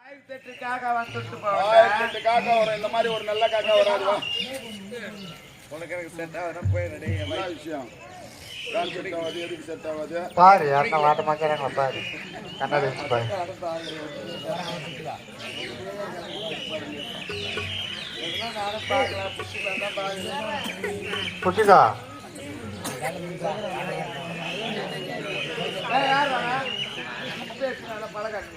காக்கா வந்துட்டு போவாங்க. காக்கா வரும், இந்த மாதிரி ஒரு நல்ல காக்கா வராது. உனக்கு எனக்கு செட் ஆகுதுன்னா போயிடுறே. என்ன விஷயம் எதுக்கு செட் ஆகாது பாரு, யாருன்னா வாட்ட மாக்கிறாங்க பாரு, கண்ணாடி வச்சு பாரு. நானும் பார்க்கலாம், புஷிக்கலாம் தான் பார்க்கலாம். புட்டிதா யார் வாங்க நல்லா பழக்கம்.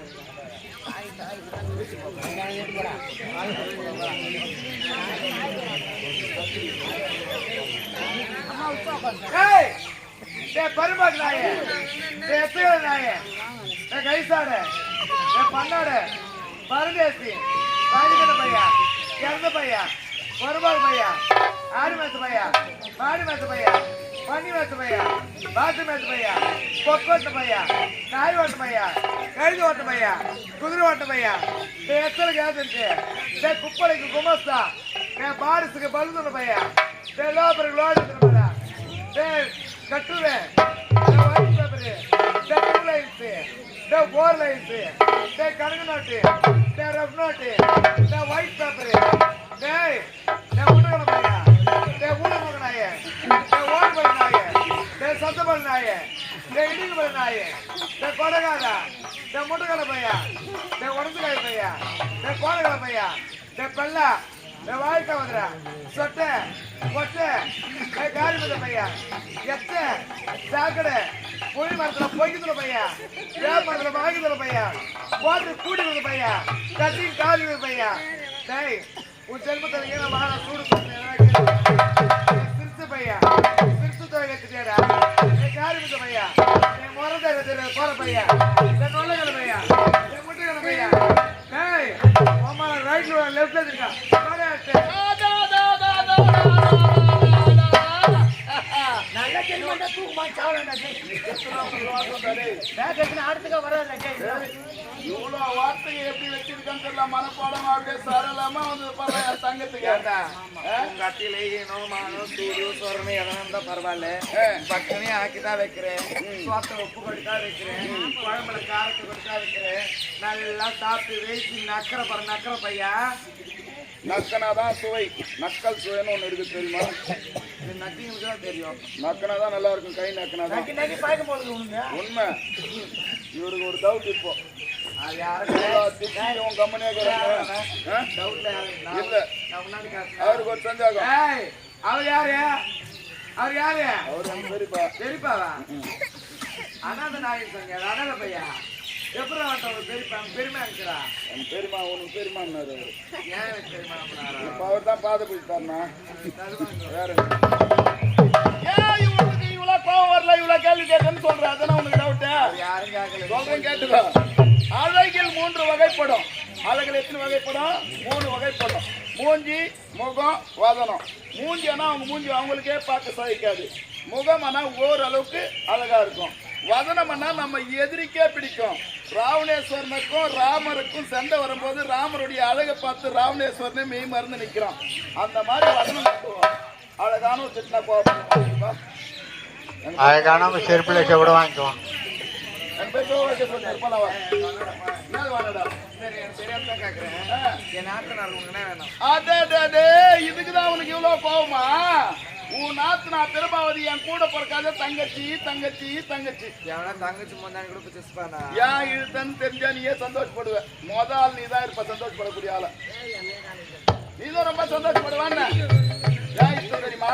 பருமாக்கு நாய, எத்தனை நாய, கைசாட, பண்ணாட, பரதேசி, பாதிக்கட்ட பையா, இறந்த பையா, பருமாக்கு பையா, ஆடு மேத்து பையா, மாடு மேத்து பையா, பனி மேத்து பையா, பாத்து மேத்து பையா, பொக்கோட்ட பையா, நாய் ஓட்ட பையா, கழுது ஓட்ட பையா, குதிரை ஓட்ட பையா, எத்தனை கேஸ் இருக்கு, குப்பளைக்கு குமஸ்தா, பாரிசுக்கு பழுதுன பையா, லோபருக்கு லோடு பையா, கட்டுவேன், white paper, two lines, four lines, கணக்கு note, rough note, white paper, முட்டகண பையா, ஊழல் நாய, ஓடு பல நாய, சத்தபல் நாய, இடிக்கு பல நாய, கொடகாதா, முட்டகண பையா, உடம்புக்காய் பையா, கோடகல பையா, பெல்லா, வாய்க்கா வந்துடா, சொட்டை, கொட்டை, காரிமத பையா, எத்த, சாக்கடை, புளி மரத்துல பொய்க்குதுல பையா, வேப்ப மரத்துல வாங்கிதுல பையா, போட்டு கூட்டிடுறது பையா, கட்டி காலி பையா. டேய், உன் செல்வத்தை வாழ சூடு சிரிச்சு பையா, சிரிச்சு தொகை கட்டிட்டேடா, காரிமத பையா, முறை போற பையா, நொல்லகல பையா, முட்டைகல பையா. டேய், அம்மா ரைட்ல லெஃப்ட்ல இருக்கா, இவ்வளவு வார்த்தையை எப்படி வச்சிருக்கான்னு தெரியல. மனப்பாடம் அப்படியே சரளமா வந்து தங்கத்துக்கு உங்க அத்தியிலேயே நோமானோ சூடு சொரணை எதனா இருந்தா பரவாயில்ல, பக்கமே ஆக்கிதான் வைக்கிறேன், சோத்தை உப்பு கொடுத்தா வைக்கிறேன், குழம்புல காரத்தை கொடுத்தா வைக்கிறேன், நல்லா சாப்பிட்டு வேசி நக்கற பையா. நக்கனாதான் சுவை, நக்கல் சுவைன்னு ஒண்ணு இருக்கு தெரியுமா? நக்கிங்களுக்கு தான் தெரியும். நக்கனாதான் நல்லா இருக்கும், கை நக்கனாதான் உண்மை. இவருக்கு ஒரு டவுட் இப்போ, அவருக்கு ஒரு சந்தேகம். அவர் யாரு? அவர் யாரு? அவர் பெரியப்பா. பெரியப்பாவா? அனாத நாயகன் சொங்க, அனாத பையா. எப்படி பெரியப்பா பெருமை இருக்கிறா? பெரியமா உனக்கு பெரியமான்னாரு. ஏன் பெரியமா? இப்ப அவர் தான் பாதை போயிட்டாருண்ணா. வேற இவ்வளவு கோவம் வரல, இவ்வளவு கேள்வி கேட்டேன்னு சொல்றேன். அதான் உனக்கு டவுட். யாரும் கேட்கல, சொல்றேன் கேட்டுக்கோ. அழகில் 3 வகைப்படும். அழகில் எத்தனை வகைப்படும்? 3 வகைப்படும். மூஞ்சி, முகம், வதனம். மூஞ்சினா அவங்க மூஞ்சி அவங்களுக்கே பார்க்க சகிக்காது. முகம்னா ஓரளவுக்கு அழகா இருக்கும். வதனம்னா நம்ம எதிரிக்கே பிடிக்கும். ராவணேஸ்வரனுக்கும் ராமருக்கும் சண்டை வரும்போது ராமருடைய அழகை பார்த்து ராவணேஸ்வரனே மெய் மறந்து நிற்கிறான். அந்த மாதிரி வதனம் கட்டுவோம். அழகான ஒரு திட்டினா போவா, அழகான செருப்புல கூட வாங்கிக்குவோம். இதுக்குதான் உனக்கு இவ்வளவு கோவமா? உன் நாத்து நான் பெருமாவதி என் கூட பிறக்காத தங்கச்சி தங்கச்சி தங்கச்சி. தங்கச்சி ஏன் இழுத்தன்னு தெரிஞ்சா நீயே சந்தோஷப்படுவ. முதல் நீதான் இருப்ப சந்தோஷப்படக்கூடிய ஆள. நீதான் ரொம்ப சந்தோஷப்படுவான்னு ஏன் இஷ்டம் தெரியுமா?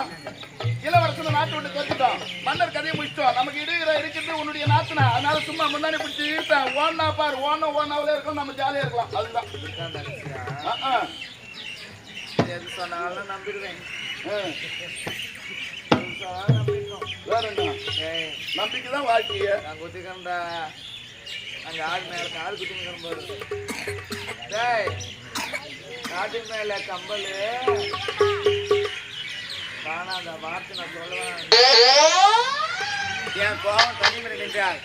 இளவரசன் நாட்டு விட்டு தோத்துட்டோம், மன்னர் கதையை முடிச்சிட்டோம். நமக்கு இருக்கிறது உன்னுடைய நாத்துனா. அதனால சும்மா முன்னாடி பிடிச்சி இழுத்தேன். ஓனா பாரு, ஓனாவிலே இருக்கலாம், நம்ம ஜாலியா இருக்கலாம். அதுதான் எது சொன்னாலும் நம்பிடுவேன். வேற என்ன நம்பிக்கைதான் வாழ்க்கைய. நான் குத்திக்கண்டா அங்க ஆடு மேல ஆடு குத்தி போது காட்டு மேல கம்பல் காணாத வார்த்தை நான் சொல்லுவேன். என் கோபம் தனிமணி நின்றால்,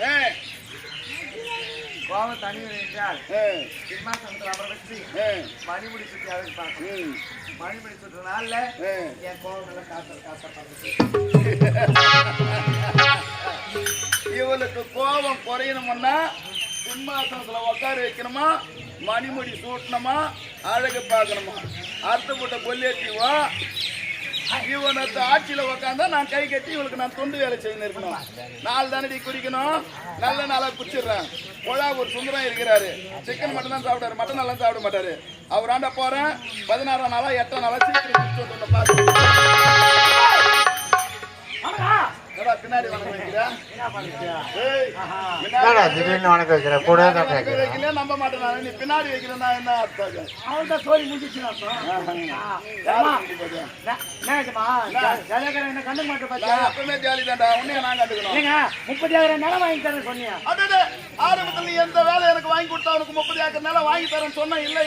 கோபம் தனிமணி நின்றால் சிம்மாசனத்தில் அப்புறம் வச்சு மணிமுடி சுற்றி அதுக்கு பார்க்கணும். மணிமுடி சுற்ற நாள்ல என் கோபம் எல்லாம் காத்த இவளுக்கு கோபம் குறையணும்னா சிம்மாசனத்துல உட்கார வைக்கணுமா, மணிமுடி சூட்டணுமா, அழகு பார்க்கணுமா, அர்த்தப்பட்ட கொல்லேற்றிவா இவனை ஆட்சியில உக்காந்தா நான் கை கட்டி இவளுக்கு நான் தொண்டு வேலை செய்யணும் இருக்கணும். 4 தானடி குடிக்கணும், நல்ல நாளா குடிச்சிடுறேன். பொழா ஒரு சுந்தரம் இருக்கிறாரு, சிக்கன் மட்டும் தான் சாப்பிட்டாரு, மட்டன் எல்லாம் சாப்பிட மாட்டாரு. அவராண்ட போறேன் 16ஆம் நாளா 8ஆம் நாளா சீக்கிரம் பார்த்து பின்னாடி வணக்கம் வைக்கிறேன். திடீர்னு வணக்கம் வைக்கிறேன் கூட வைக்கல நம்ப மாட்டேன். நீ பின்னாடி வைக்கிறேன் என்ன அர்த்தம்? அவன்தான் சோழி முடிச்சு எப்பவுமே ஜாலி தான்டா. உன்னைய நான் கண்டுக்கணும். 30 ஏக்கர் நிலம் வாங்கி தரேன் சொன்னியா? அதாவது ஆரம்பத்துல நீ எந்த வேலை எனக்கு வாங்கி கொடுத்தா அவனுக்கு 30 ஏக்கர் நிலம் வாங்கி தரேன்னு சொன்னா இல்ல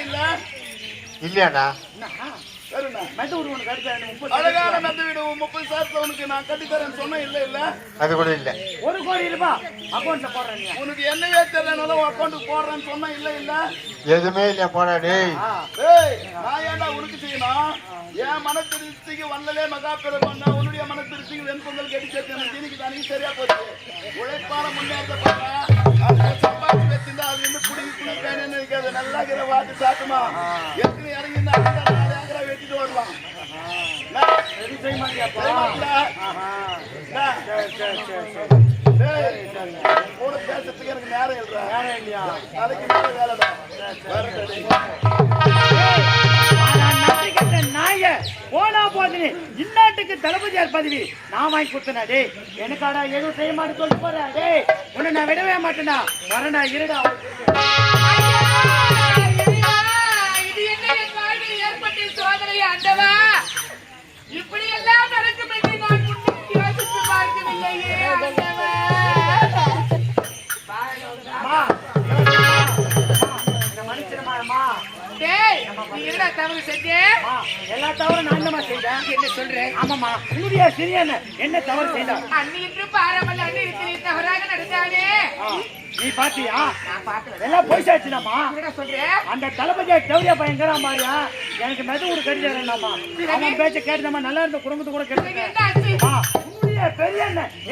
இல்லையாண்ணா? அழகான மெத்த வீடு 30 சார்ல உனக்கு நான் கட்டி தரேன்னு சொன்னா இல்ல அது கூட இல்ல. 1 கோடி ரூபாய் அக்கௌண்ட்ல போடுறேன். உனக்கு என்னவே தெரியலனாலும் அக்கௌண்ட்டுக்கு போடுறேன்னு சொன்னா இல்ல எதுவுமே இல்ல போடா டேய். நான் ஏன்டா உனக்கு செய்யணும்? என் மன திருப்திக்கு வந்தலே மகாபெரு பண்ண உன்னுடைய மன திருப்திக்கு வெண்பொங்கல் கட்டி சேர்த்து தீனிக்கு தானே சரியா போச்சு. உழைப்பான முன்னேற்ற பண்ண சம்பாதிச்சு வச்சிருந்தா அது வந்து குடிக்கு பேனு இருக்காது. நல்லா இருக்கிற வாட்டு சாட்டுமா எத்தனை இறங்கிருந்தா 4 ஏக்கரா வெட்டிட்டு வரலாம். கூட பேசுறதுக்கு எனக்கு நேரம் இல்லையா? அதுக்கு மேல வேலைதான். போனா போது இந்நாட்டுக்கு தளபதியார் பதவி நான் வாங்கி கொடுத்தனா? டே எனக்காடா எதுவும் செய்ய மாட்டேன்னு சொல்லி போறா? டே உன்னை நான் விடவே மாட்டேனா? வரண்டா இருடா. இது என்ன என் வாழ்வில் ஏற்பட்ட சோதனை ஆண்டவா? இப்படி எல்லாம் நடக்கும் என்று நான் முன்னுக்கு யோசித்து பார்க்கவில்லையே ஆண்டவா. என்ன தவறு செஞ்சே? எல்லா தவறும் நான் என்னமா செய்தேன்? என்ன சொல்றேன்? ஆமாமா உன்னுடைய சிறியன் என்ன தவறு செய்தான்? அண்ணி என்று பாராமல் அண்ணி இத்தனை தவறாக நடந்தானே. நீ பாத்தியா? நான் பார்க்கல. எல்லாம் போய் சாச்சுனாமா? என்ன சொல்றேன்? அந்த தளபதியா டவுரியா பயங்கர மாதிரியா எனக்கு மெது ஒரு கடிதம் வேண்டாமா? அவன் பேச்ச கேட்டுதாமா நல்லா இருந்த குடும்பத்து கூட கேட்டு. என்ன ஆச்சு? உன்னுடைய பெரிய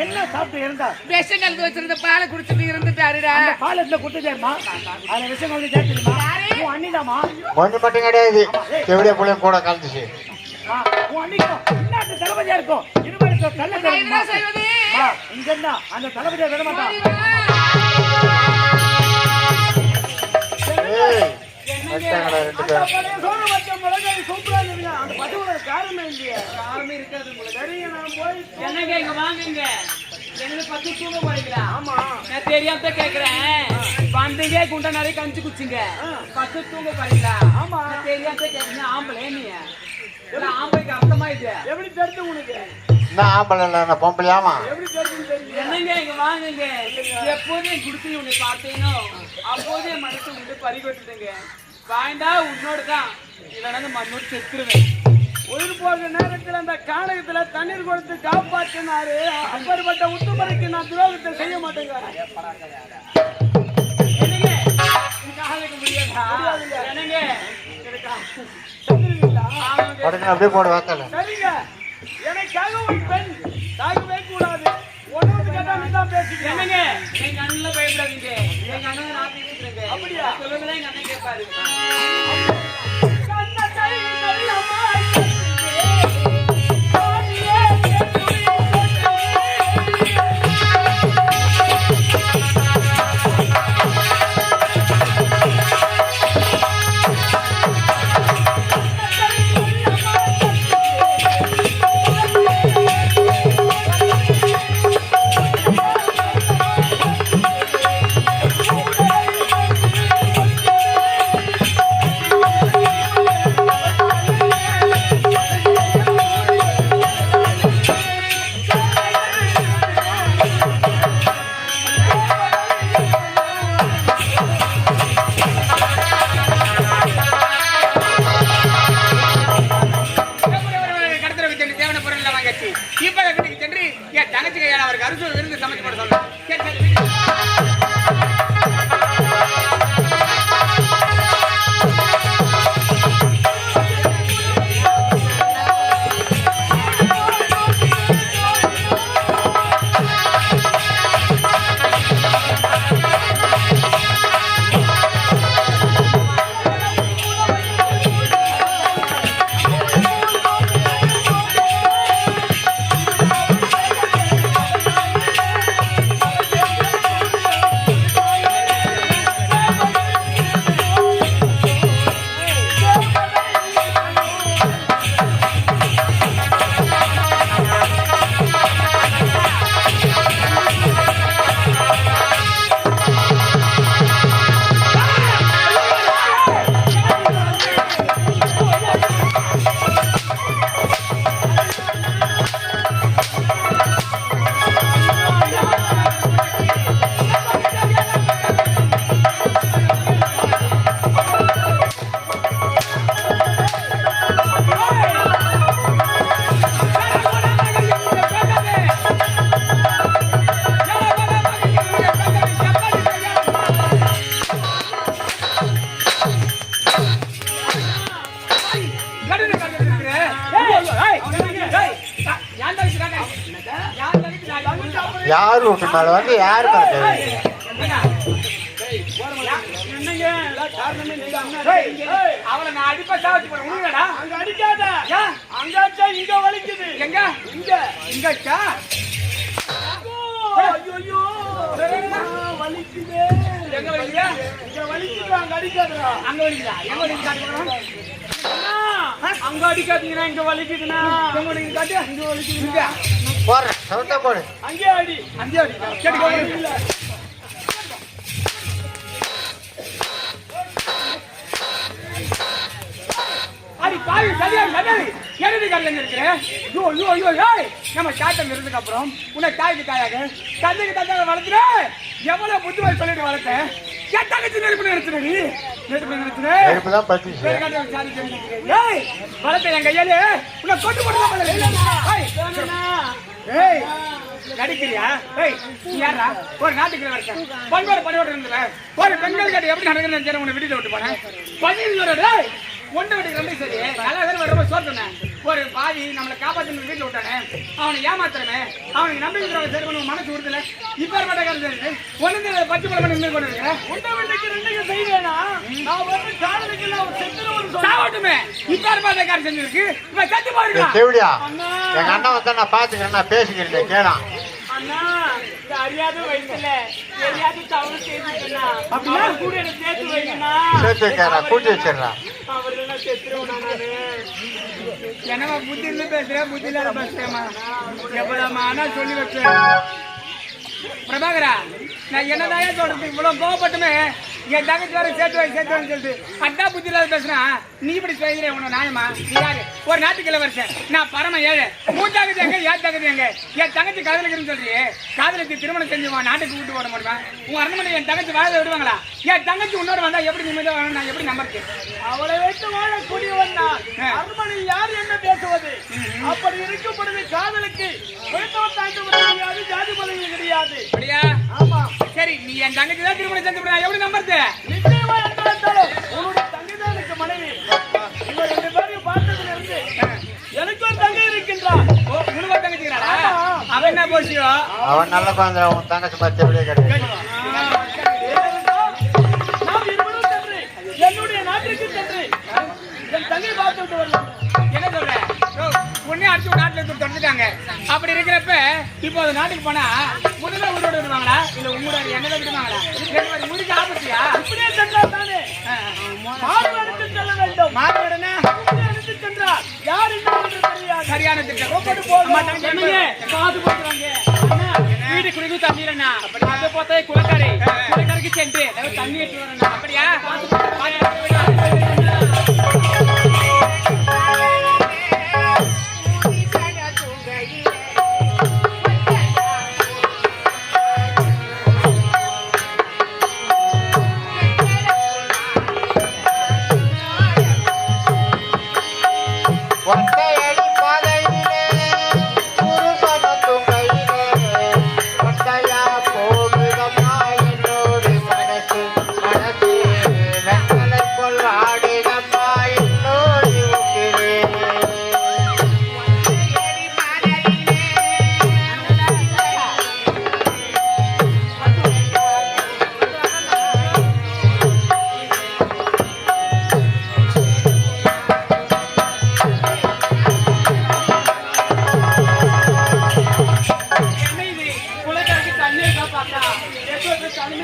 என்ன சாப்பிட்டு இருந்தா? விஷம் கலந்து வச்சிருந்த பாலை குடிச்சிட்டு இருந்துட்டாருடா. அந்த பாலத்துல குடுத்துட்டேருமா? அதுல விஷம் கலந்து சேர்த்துமா? உன் அண்ணிதாமா? ஒண்ணு மட்டும் கிடையாது, செவிலிய புள்ளையும் கூட கலந்துச்சு. உன் அண்ணிக்கும் இன்னாட்டு தளபதியா இருக்கும். இருவருக்கும் கல்ல என்ன செய்வது? இங்க இருந்தா அந்த தளபதியா விட மாட்டான். ரெண்டு பேரும் என்னங்க இங்க வாங்குங்க. எனக்கு 10 தூங்க போறீங்களா? ஆமா நான் தெரியாம கேக்குறேன். வந்தீங்க குண்டா நிறைய கஞ்சி குச்சிங்க 10 தூங்க போறீங்களா? ஆமா நான் தெரியாம கேக்குறேன். ஆம்பளை நீ ஆம்பளைக்கு அர்த்தமா இது எப்படி தெரிஞ்சு உனக்கு? என்ன ஆம்பளை இல்ல பொம்பளையாமா? எப்படி தெரிஞ்சு? என்னங்க இங்க வாங்குங்க. எப்போதும் குடுத்து உன்னை பார்த்தீனோ அப்போதே மனசு உண்டு பறிகொட்டுதுங்க. வாய்ந்தா உன்னோடுதான் இல்லைன்னா மண்ணோடு செத்துருவேன். உயிர் போகிற நேரத்தில் அந்த காணகத்துல தண்ணீர் கொடுத்து காப்பாற்றினாரு. அப்படிப்பட்ட உத்துமரைக்கு நான் துரோகத்தை செய்ய மாட்டேங்க. என்னங்க காலைக்கு முடியாதா? என்னங்க உடனே அப்படியே போட வாக்கல. சரிங்க, எனக்காக ஒரு பெண் சாகவே கூடாது. ஒன்னு கேட்டா நீ தான் பேசிக்க. என்னங்க எங்க அண்ணன் பயப்படாதீங்க. எங்க அண்ணன் நான் பேசிக்கிறேங்க. அப்படியா சொல்லுங்களேன். எங்க அண்ணன் கேட்பாரு. யார் வீட்டு மேல வந்து யாரு மேல கை வைக்கிறீங்க? என்னங்க காரணமே நீங்க அவளை நான் அடிப்பா சாவச்சு போறேன் உண்மையாடா? அங்க அடிக்காத, அங்க அடிச்சா இங்க வலிக்குது. எங்க? இங்க இங்கச்சா? ஐயோ வலிக்குது. எங்க வலிக்குதா? இங்க வலிக்குது. அங்க அடிக்காதடா. அங்க வலிக்குதா? எங்க வலிக்குது காட்டு போறோம். அங்க அடிக்காதீங்கடா, இங்க வலிக்குதுனா. எங்க வலிக்குது காட்டு. இங்க வலிக்குது. போற சவுண்ட போடு. அங்கே அடி. அங்கே அடி. கேட்டுக்கோ. இல்ல அடி பாவி சரியா சரி கேரடி கால்ல இருக்கறே. ஐயோ ஐயோ ஐயோ ஏய் நம்ம காட்டம் இருந்ததுக்கு அப்புறம் உன்னை தாய்க்கு தாயாக தந்தைக்கு தந்தையாக வளர்த்துறே. எவ்வளவு புத்திவாய் சொல்லிட்டு வளர்த்தேன். கேட்டாங்க நெருப்பு நிறுத்துறே. நெருப்பு தான் பத்திச்சு. ஏய் வளர்த்த என் கையாலே உன்னை கொண்டு போட்டு ஏய் நடிக்கிறியா? ஏய் நீ யாரா? ஒரு நாட்டுக்கு வரேன். பண்பாடு பணியோடு இருந்தேன். ஒரு பெண்கள் கட்டி எப்படி நடக்குதுன்னு உன்னை வீட்டில் விட்டு போனேன். பதில் ஒன்று விட்டு ரெண்டு சரி நல்லா பேர் வர சோறு சொன்னேன். ஒரு பாதி நம்மளை காப்பாற்று வீட்டில் விட்டானே, அவனை ஏமாத்துறமே, அவனுக்கு நம்பிக்கை சரி பண்ண மனசு கொடுத்துல இப்ப மாட்டேங்கிறது ஒன்று பச்சை பழம் பண்ணி கொண்டு இருக்கிறேன். ஒன்றை வீட்டுக்கு ரெண்டுக்கு செய்வேனா? நான் வந்து சாதனைக்கு சாவட்டுமே. இப்ப பார்த்த காரியம் செஞ்சிருக்கு. இப்ப சத்து போயிருக்கா தேவடியா? எங்க அண்ணன் வந்தா நான் பாத்துக்கிறேன், நான் பேசிக்கிறேன் கேளாம். அண்ணா அறியாத வயசுல தெரியாத தவறு செய்துட்டா அப்படின்னா கூட எனக்கு சேர்த்து வைக்கணா. சேர்த்து வைக்கிறா, கூட்டி வச்சிடறா. அவர்கள் செத்துருவா. என்னமா புத்தி இருந்து பேசுறேன், புத்தி இல்லாத பேசுறேமா? எவ்வளவுமா ஆனா சொல்லி வச்சேன். பிரபாகரா நான் என்னதான் சொல்றது? இவ்வளவு கோவப்பட்டுமே என் தங்கச்சி வர சேர்த்து சொல்லிட்டு அட்டா புத்தி இல்லாத பேசுனா நீ இப்படி செய்கிறேன். உன நியாயமா? நீ யாரு? ஒரு நாட்டுக்குள்ள வருஷன் நான் பரம ஏழு. மூணு தங்கச்சி எங்க, ஏன் தங்கச்சி எங்க? என் தங்கச்சி காதலிக்கிறேன்னு சொல்றியே, காதலிக்கு திருமணம் செஞ்சுவான் நாட்டுக்கு விட்டு போட முடியுமா? உன் அரண்மனை என் தங்கச்சி வாழ விடுவாங்களா? என் தங்கச்சி உன்னோட வந்தா எப்படி நிம்மதியா வாழ? நான் எப்படி நம்பருக்கு? அவளை வைத்து வாழக்கூடியவன் நான். அரண்மனையில் யார் என்ன பேசுவது? அப்படி இருக்கும் பொழுது காதலுக்கு தாண்டி முடியாது, ஜாதி பதவி கிடையாது. அப்படியா? ஆமா. சரி நீ என் தங்கச்சி தான் திருமணம் செஞ்சு எப்படி நம்புறது? நிச்சயமா உன்னுடைய தங்கை தான் எனக்கு மனைவி. இவங்க ரெண்டு பேரையும் பார்த்ததுல இருந்து எனக்கு ஒரு தங்கை இருக்கின்றான். உனக்கு ஒரு தங்கச்சி இருக்கிறாளா? அவன் என்ன போசியோ? அவன் நல்ல குழந்தை, உன் தங்கச்சி பத்தி எப்படியே கிடையாது. நாம் இருவரும் சென்று என்னுடைய நாட்டிற்கு சென்று என் தங்கை பார்த்து விட்டு வரலாம். என்ன சொல்ற? உடனே அடிச்சு நாட்டுல தொடர்ந்துட்டாங்க. அப்படி இருக்கிறப்ப இப்போ அது நாட்டுக்கு போனா முதல்ல உங்களோட விடுவாங்களா இல்ல உங்களோட என்னதை விடுவாங்களா? முடிக்க ஆபத்தியா? இப்படியே சென்றால் தானே மாறுவடத்து செல்ல வேண்டும். மாறுவடனா எடுத்து சென்றால் யார் என்ன தெரியாது. சரியான திட்டம் காது போட்டுறாங்க. வீடு குடிக்கு தண்ணி இல்லைண்ணா. அதை பார்த்தா குளக்கரைக்கு சென்று தண்ணி எடுத்து வரணும். அப்படியா?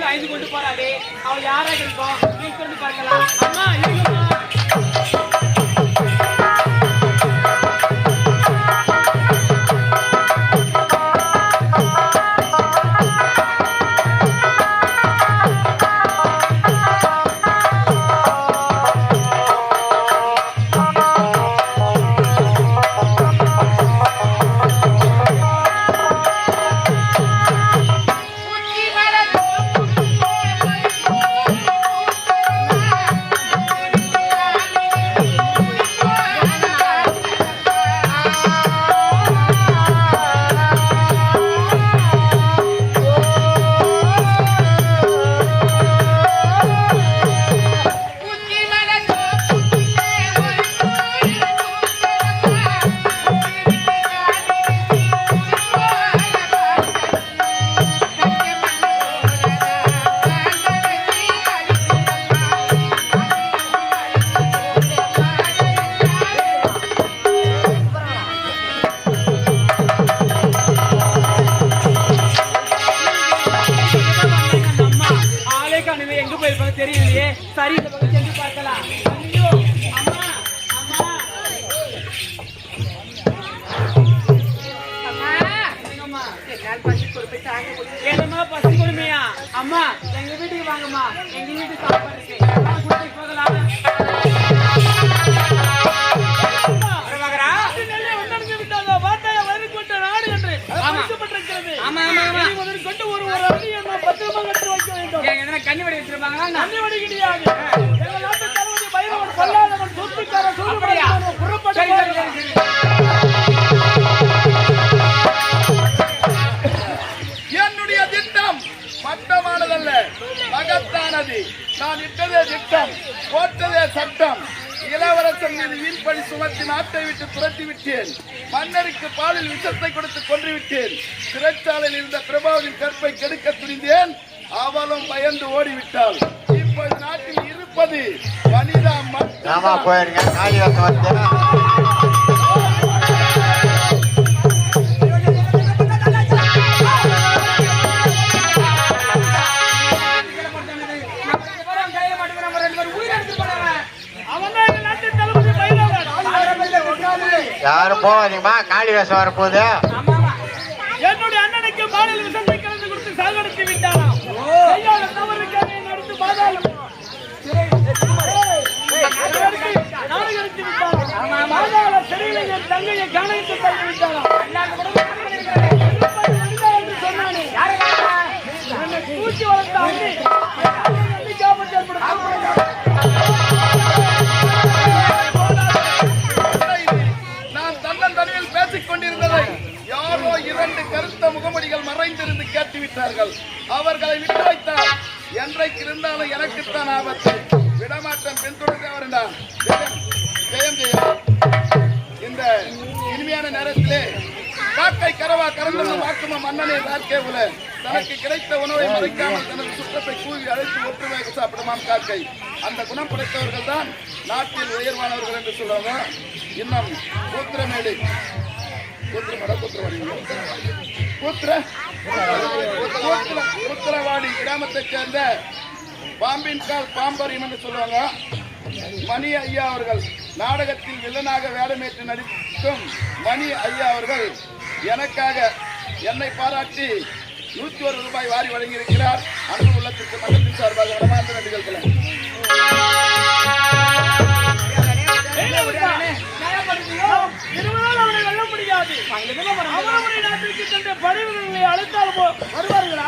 ஐந்து கொண்டு போறாரு. அவள் யாராக இருக்கும்? நீ கொண்டு பார்க்கலாம். அம்மா வயசானவங்க எங்க போயிருப்பாங்க தெரியலையே. சரி இந்த பக்கம் சென்று பார்க்கலாம். ஐயோ அம்மா அம்மா அம்மா என்னால் பசி கொடுப்பை தாங்க முடியும். என்னம்மா பசி கொடுமையா? அம்மா எங்க வீட்டுக்கு வாங்கம்மா, எங்க வீட்டுக்கு சாப்பாடு இருக்கு, கூட்டிட்டு போகலாம். கண்ணிவடி வச்சிருப்பாங்களா? கண்ணிவடி கிடையாது. எங்க நாட்டு தளபதி பைரவன் கொல்லாதவன் சொத்துக்கார என்னுடைய திட்டம் மட்டமானதல்ல, மகத்தானது. நான் இட்டதே திட்டம், போட்டதே சட்டம். இளவரசன் மீது வீண்படி சுமத்தி நாட்டை விட்டு துரத்தி விட்டேன். மன்னருக்கு பாலில் விஷத்தை கொடுத்து கொன்று விட்டேன். சிறைச்சாலையில் இருந்த பிரபாவின் கற்பை கெடுக்க துணிந்தேன். அவளும் பயந்து ஓடிவிட்டாள். இப்போது நாட்டில் இருப்பது வனிதா மட்டும். போயிருங்க காளிதாசன் வந்து யாரும் போவாதீங்கம்மா, காளிதாசன் வரப்போகுது. என்னுடைய அண்ணனுக்கு பாலில் விஷத்தை கலந்து கொடுத்து சாகடித்து விட்டாராம். கையால தவறுக்காக நடத்து பாதாளம் நாடுகடித்து விட்டாராம். பாதாள சிறையில என் தங்கையை கணக்கு தள்ளி விட்டாராம். சொன்னானே என்னை தூக்கி வளர்த்த அண்ணி நான் தன்னந்தனியில் பேசிக் கொண்டிருந்ததை யாரோ 2 கருத்த முகமடிகள் மறைந்திருந்து கேட்டுவிட்டார்கள். அவர்களை விட்டு வைத்தார். என்றைக்கு இருந்தாலும் எனக்குத்தான் ஆபத்து. விடமாட்டம் பின்தொடர்ந்து அவர்தான். ஜெயம் ஜெயம். இந்த இனிமையான நேரத்திலே காக்கை கரவா கறந்துள்ள வாக்கும மன்னனை பார்க்கே உல தனக்கு கிடைத்த உணவை மறைக்காமல் தனது சுற்றத்தை கூவி அழைத்து ஒற்றுமையாக சாப்பிடுமாம் காக்கை. அந்த குணம் படைத்தவர்கள் தான் நாட்டில் உயர்வானவர்கள் என்று சொல்லுவாங்க. இன்னும் கூத்திரமேடு கூத்திரவாடி கிராமத்தைச் சேர்ந்த பாம்பின் கால் பாம்பரியம் என்று சொல்லுவாங்க. மணி ஐயா அவர்கள் நாடகத்தில் வில்லனாக வேடமேற்று நடிக்கும் மணி ஐயா அவர்கள் எனக்காக என்னை பாராட்டி 101 ரூபாய் வாரி வழங்கியிருக்கிறார். அன்பு உள்ளத்திற்கு மகத்தின் சார்பாக வடமாந்த நடிகர்களே. நாட்டிற்கு சென்ற படைவீரர்களை அழைத்தால் வருவார்களா?